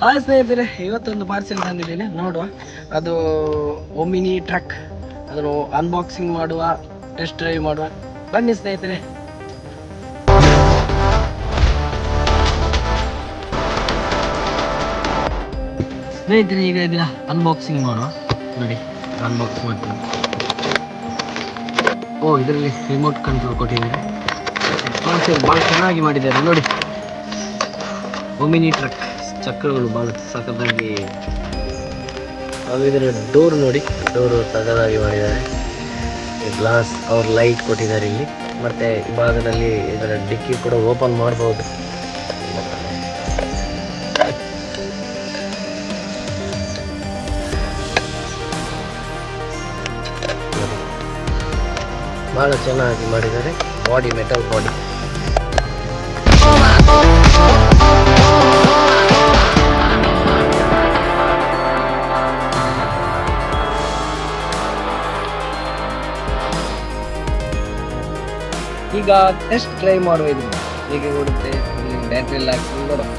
Hi ಸ್ನೇಹಿತರೆ, ಇವತ್ತೊಂದು parcel ತಂದಿದ್ದೀನಿ ನೋಡುವ. ಅದು ಒಮಿನಿ ಟ್ರಕ್. ಅದನ್ನು ಅನ್ಬಾಕ್ಸಿಂಗ್ ಮಾಡುವ, ಟೆಸ್ಟ್ ಡ್ರೈವ್ ಮಾಡುವ. ಬನ್ನಿ ಸ್ನೇಹಿತರೆ. ಈಗ ಇದನ್ನ ಅನ್ಬಾಕ್ಸಿಂಗ್ ಮಾಡುವ. ನೋಡಿ, ಅನ್ಬಾಕ್ಸ್ ಮಾಡ್ತೀನಿ. ಇದರಲ್ಲಿ ರಿಮೋಟ್ ಕಂಟ್ರೋಲ್ ಕೊಟ್ಟಿದ್ದಾರೆ. ಭಾಳ ಚೆನ್ನಾಗಿ ಮಾಡಿದ್ದಾರೆ ನೋಡಿ. ಒಮಿನಿ ಟ್ರಕ್ ಚಕ್ರಗಳು ಭಾಳ ಸಖತ್ತಾಗಿ. ಇದರ ಡೋರ್ ನೋಡಿ, ಡೋರು ಸಖತ್ತಾಗಿ ಮಾಡಿದ್ದಾರೆ. ಗ್ಲಾಸ್ ಅವ್ರ ಲೈಟ್ ಕೊಟ್ಟಿದ್ದಾರೆ ಇಲ್ಲಿ. ಮತ್ತೆ ಈ ಭಾಗದಲ್ಲಿ ಇದರ ಡಿಕ್ಕಿ ಕೂಡ ಓಪನ್ ಮಾಡಬಹುದು. ಬಹಳ ಚೆನ್ನಾಗಿ ಮಾಡಿದ್ದಾರೆ. Body metal body. ಈಗ ಟೆಸ್ಟ್ ಡ್ರೈವ್ ಮಾಡುವ. ಇದು ಹೇಗೆ ಓಡುತ್ತೆ, ಬ್ಯಾಟ್ರಿ ಎಲ್ಲ ಹಾಕಿ ನೋಡುವ.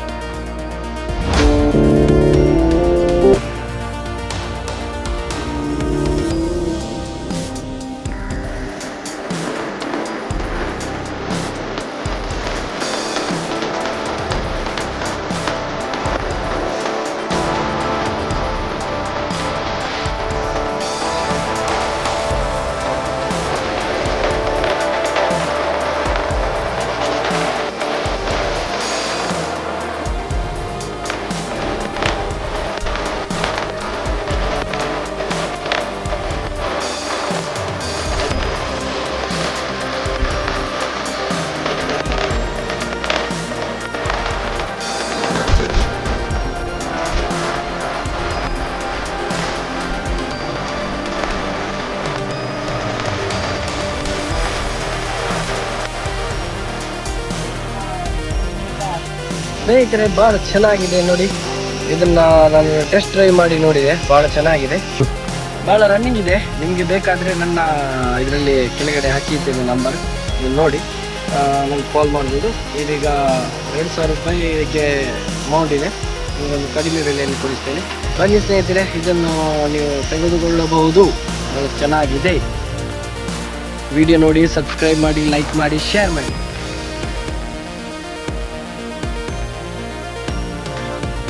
ಸ್ನೇಹಿತರೆ, ಬಹಳ ಚೆನ್ನಾಗಿದೆ ನೋಡಿ. ಇದನ್ನ ನಾನು ಟೆಸ್ಟ್ ಡ್ರೈವ್ ಮಾಡಿ ನೋಡಿದೆ. ಬಹಳ ಚೆನ್ನಾಗಿದೆ, ಬಹಳ ರನ್ನಿಂಗ್ ಇದೆ. ನಿಮಗೆ ಬೇಕಾದ್ರೆ ನನ್ನ ಇದರಲ್ಲಿ ಕೆಳಗಡೆ ಹಾಕಿದ್ದೇನೆ ನಂಬರ್, ನೀವು ನೋಡಿ ನನಗೆ ಕಾಲ್ ಮಾಡ್ಬೋದು. ಇದೀಗ 2,000 ರೂಪಾಯಿ ಇದಕ್ಕೆ ಅಮೌಂಟ್ ಇದೆ. ನಿಮಗೊಂದು ಕಡಿಮೆ ಬೆಲೆಯಲ್ಲಿ ಕೊಡಿಸ್ತೇನೆ. ಬನ್ನಿ ಸ್ನೇಹಿತರೆ, ಇದನ್ನು ನೀವು ತೆಗೆದುಕೊಳ್ಳಬಹುದು. ಬಹಳ ಚೆನ್ನಾಗಿದೆ. ವಿಡಿಯೋ ನೋಡಿ, ಸಬ್ಸ್ಕ್ರೈಬ್ ಮಾಡಿ, ಲೈಕ್ ಮಾಡಿ, ಶೇರ್ ಮಾಡಿ.